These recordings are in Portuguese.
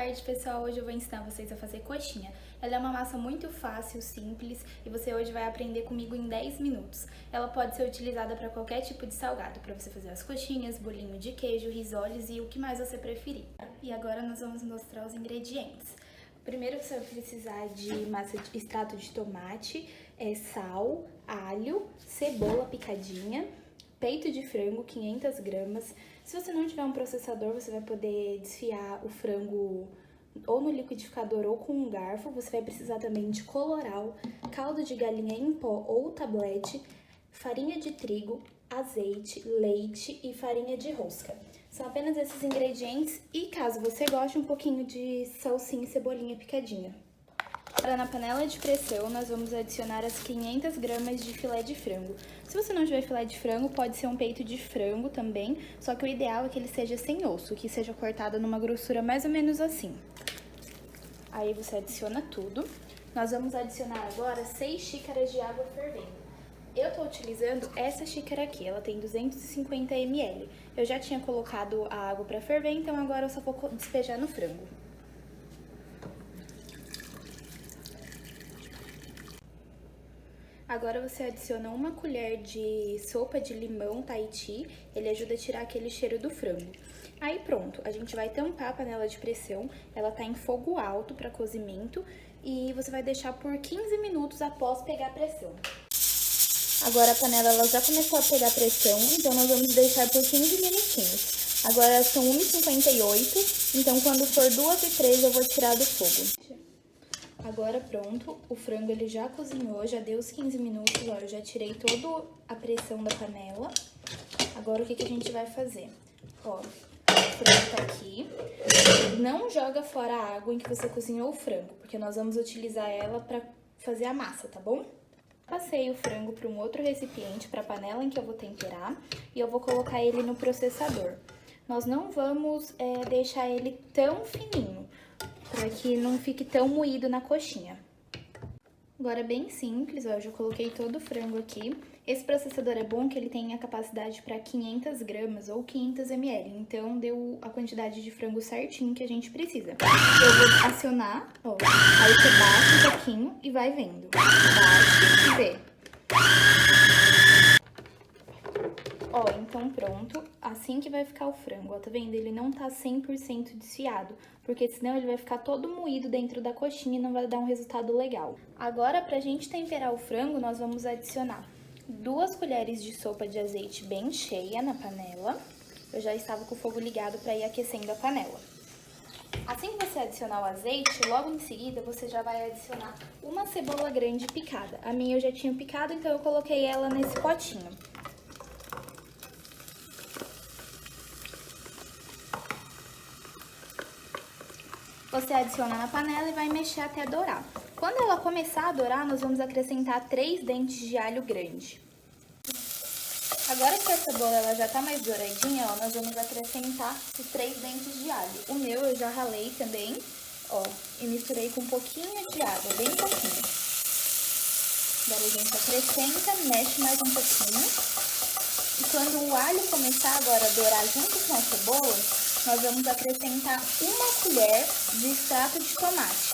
tarde, pessoal! Hoje eu vou ensinar vocês a fazer coxinha. Ela é uma massa muito fácil, simples e você hoje vai aprender comigo em 10 minutos. Ela pode ser utilizada para qualquer tipo de salgado, para você fazer as coxinhas, bolinho de queijo, risoles e o que mais você preferir. E agora nós vamos mostrar os ingredientes. Primeiro você vai precisar de massa de extrato de tomate, sal, alho, cebola picadinha, peito de frango, 500 gramas. Se você não tiver um processador, você vai poder desfiar o frango ou no liquidificador ou com um garfo. Você vai precisar também de colorau, caldo de galinha em pó ou tablete, farinha de trigo, azeite, leite e farinha de rosca. São apenas esses ingredientes e, caso você goste, um pouquinho de salsinha e cebolinha picadinha. Agora, na panela de pressão, nós vamos adicionar as 500 gramas de filé de frango. Se você não tiver filé de frango, pode ser um peito de frango também, só que o ideal é que ele seja sem osso, que seja cortado numa grossura mais ou menos assim. Aí você adiciona tudo. Nós vamos adicionar agora 6 xícaras de água fervendo. Eu tô utilizando essa xícara aqui, ela tem 250 ml. Eu já tinha colocado a água para ferver, então agora eu só vou despejar no frango. Agora você adiciona 1 colher de sopa de limão Tahiti, ele ajuda a tirar aquele cheiro do frango. Aí pronto, a gente vai tampar a panela de pressão, ela tá em fogo alto para cozimento e você vai deixar por 15 minutos após pegar pressão. Agora a panela ela já começou a pegar pressão, então nós vamos deixar por 15 minutinhos. Agora são 1h58, então quando for 2h03 eu vou tirar do fogo. Agora pronto, o frango ele já cozinhou, já deu os 15 minutos, ó, eu já tirei toda a pressão da panela. Agora o que a gente vai fazer? Ó, o frango tá aqui. Não joga fora a água em que você cozinhou o frango, porque nós vamos utilizar ela pra fazer a massa, tá bom? Passei o frango para um outro recipiente, para a panela em que eu vou temperar, e eu vou colocar ele no processador. Nós não vamos deixar ele tão fininho, para que não fique tão moído na coxinha. Agora é bem simples, ó, eu já coloquei todo o frango aqui. Esse processador é bom que ele tem a capacidade para 500 gramas ou 500 ml, então deu a quantidade de frango certinho que a gente precisa. Eu vou acionar, ó, aí você bate um pouquinho e vai vendo. Bate e vê. Ó, então pronto, assim que vai ficar o frango, ó, tá vendo? Ele não tá 100% desfiado, porque senão ele vai ficar todo moído dentro da coxinha e não vai dar um resultado legal. Agora, pra gente temperar o frango, nós vamos adicionar 2 colheres de sopa de azeite bem cheia na panela. Eu já estava com o fogo ligado para ir aquecendo a panela. Assim que você adicionar o azeite, logo em seguida você já vai adicionar uma cebola grande picada. A minha eu já tinha picado, então eu coloquei ela nesse potinho. Você adiciona na panela e vai mexer até dourar. Quando ela começar a dourar, nós vamos acrescentar 3 dentes de alho grande. Agora que a cebola ela já tá mais douradinha, ó, nós vamos acrescentar os 3 dentes de alho. O meu eu já ralei também, ó, e misturei com um pouquinho de água, bem pouquinho. Agora a gente acrescenta, mexe mais um pouquinho. E quando o alho começar agora a dourar junto com a cebola, nós vamos acrescentar 1 colher de extrato de tomate.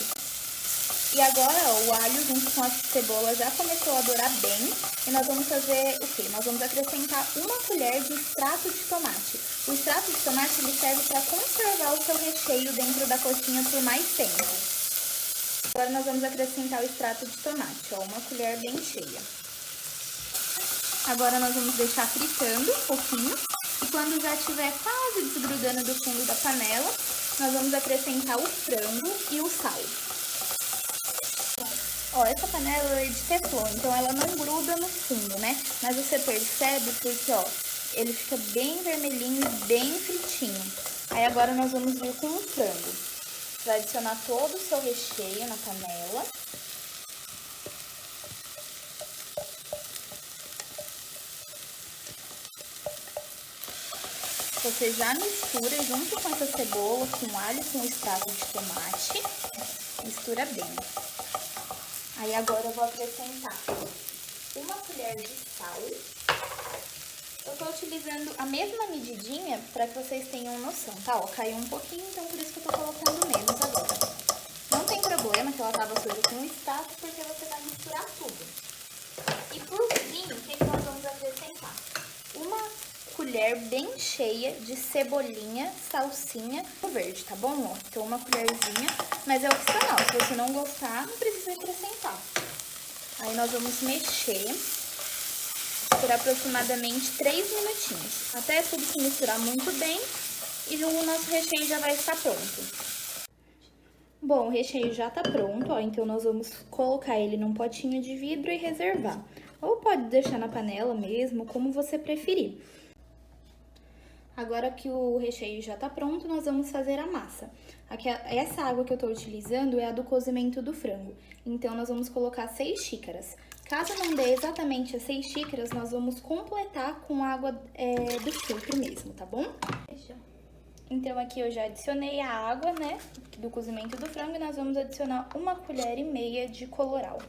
E agora, ó, o alho junto com a cebola já começou a dourar bem. E nós vamos fazer o quê? Nós vamos acrescentar 1 colher de extrato de tomate. O extrato de tomate ele serve para conservar o seu recheio dentro da coxinha por mais tempo. Agora nós vamos acrescentar o extrato de tomate, ó, 1 colher bem cheia. Agora nós vamos deixar fritando um pouquinho. E quando já estiver quase desgrudando do fundo da panela, nós vamos acrescentar o frango e o sal. Ó, essa panela é de teflon, então ela não gruda no fundo, né? Mas você percebe porque, ó, ele fica bem vermelhinho e bem fritinho. Aí agora nós vamos vir com o frango. Você vai adicionar todo o seu recheio na panela. Você já mistura junto com essa cebola, com alho, com o extrato de tomate. Mistura bem. Aí agora eu vou acrescentar 1 colher de sal. Eu tô utilizando a mesma medidinha para que vocês tenham noção, tá? Ó, caiu um pouquinho, então por isso que eu tô colocando menos ela tava suja com o espátula, porque você vai misturar tudo. E por fim, o que nós vamos acrescentar? Uma colher bem cheia de cebolinha, salsinha verde, tá bom? Ó, então uma colherzinha, mas é opcional. Se você não gostar, não precisa acrescentar. Aí nós vamos mexer por aproximadamente 3 minutinhos, até tudo se misturar muito bem e o nosso recheio já vai estar pronto. Bom, o recheio já tá pronto, ó, então nós vamos colocar ele num potinho de vidro e reservar. Ou pode deixar na panela mesmo, como você preferir. Agora que o recheio já tá pronto, nós vamos fazer a massa. Essa água que eu tô utilizando é a do cozimento do frango, então nós vamos colocar 6 xícaras. Caso não dê exatamente as 6 xícaras, nós vamos completar com água do filtro mesmo, tá bom? Então, aqui eu já adicionei a água, né, do cozimento do frango e nós vamos adicionar 1,5 colher de colorau.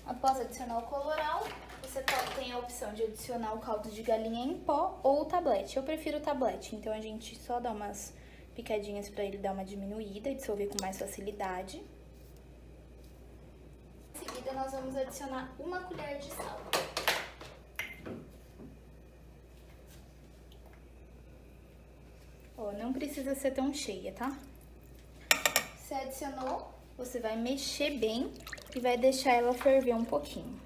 Após adicionar o colorau, você tem a opção de adicionar o caldo de galinha em pó ou o tablete. Eu prefiro o tablete, então a gente só dá umas picadinhas pra ele dar uma diminuída e dissolver com mais facilidade. Em seguida, nós vamos adicionar 1 colher de sal. Ó, não precisa ser tão cheia, tá? Você adicionou, você vai mexer bem e vai deixar ela ferver um pouquinho.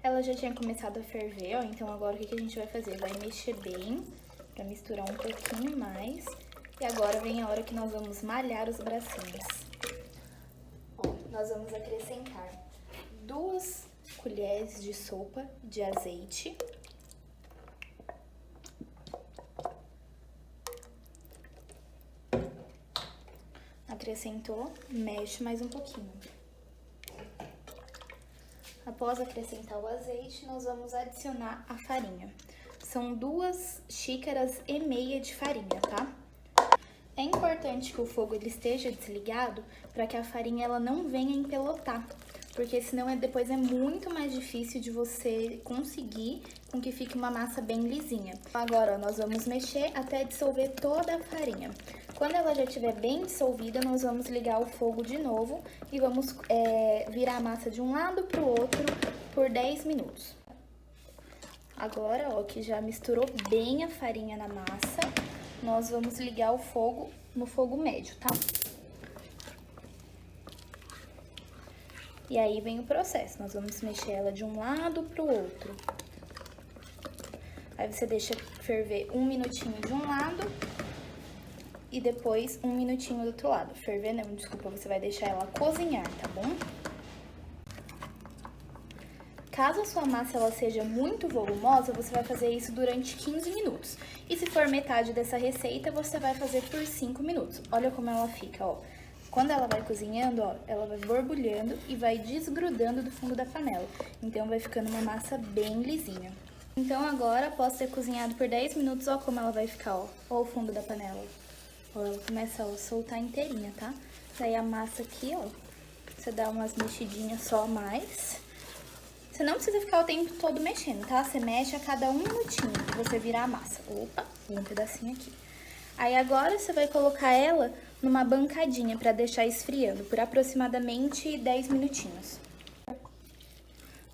Ela já tinha começado a ferver, ó, então agora o que a gente vai fazer? Vai mexer bem pra misturar um pouquinho mais. E agora vem a hora que nós vamos malhar os bracinhos. Ó, nós vamos acrescentar 2 colheres de sopa de azeite. Acrescentou, mexe mais um pouquinho. Após acrescentar o azeite, nós vamos adicionar a farinha. São 2,5 xícaras de farinha, tá? É importante que o fogo ele esteja desligado para que a farinha ela não venha empelotar, porque senão depois é muito mais difícil de você conseguir com que fique uma massa bem lisinha. Agora, ó, nós vamos mexer até dissolver toda a farinha. Quando ela já estiver bem dissolvida, nós vamos ligar o fogo de novo e vamos virar a massa de um lado para o outro por 10 minutos. Agora, ó, que já misturou bem a farinha na massa, nós vamos ligar o fogo no fogo médio, tá? E aí vem o processo, nós vamos mexer ela de um lado pro outro. Aí você deixa ferver 1 minutinho de um lado e depois 1 minutinho do outro lado. Ferver não, desculpa, você vai deixar ela cozinhar, tá bom? Caso a sua massa ela seja muito volumosa, você vai fazer isso durante 15 minutos. E se for metade dessa receita, você vai fazer por 5 minutos. Olha como ela fica, ó. Quando ela vai cozinhando, ó, ela vai borbulhando e vai desgrudando do fundo da panela. Então, vai ficando uma massa bem lisinha. Então, agora, após ter cozinhado por 10 minutos, ó como ela vai ficar, ó. Ó o fundo da panela. Ó, ela começa a soltar inteirinha, tá? Daí, a massa aqui, ó, você dá umas mexidinhas só a mais. Você não precisa ficar o tempo todo mexendo, tá? Você mexe a cada 1 minutinho pra você virar a massa. Opa, um pedacinho aqui. Aí agora você vai colocar ela numa bancadinha pra deixar esfriando por aproximadamente 10 minutinhos.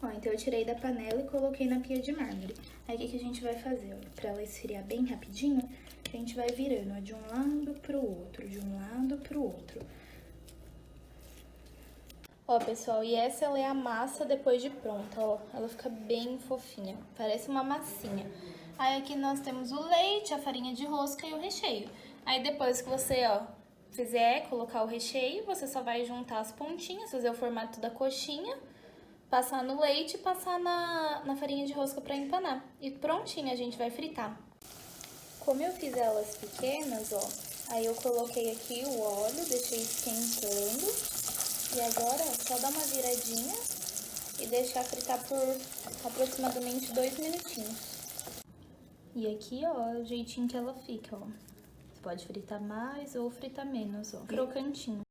Ó, então eu tirei da panela e coloquei na pia de mármore. Aí o que a gente vai fazer, ó? Pra ela esfriar bem rapidinho, a gente vai virando, ó, de um lado pro outro, de um lado pro outro. Ó, pessoal, e essa ela é a massa depois de pronta, ó. Ela fica bem fofinha, parece uma massinha. Aí aqui nós temos o leite, a farinha de rosca e o recheio. Aí depois que você, ó, fizer colocar o recheio, você só vai juntar as pontinhas, fazer o formato da coxinha, passar no leite e passar na farinha de rosca pra empanar. E prontinho, a gente vai fritar. Como eu fiz elas pequenas, ó, aí eu coloquei aqui o óleo, deixei esquentando. E agora, só dar uma viradinha e deixar fritar por aproximadamente 2 minutinhos. E aqui, ó, o jeitinho que ela fica, ó. Você pode fritar mais ou fritar menos, ó. Crocantinho.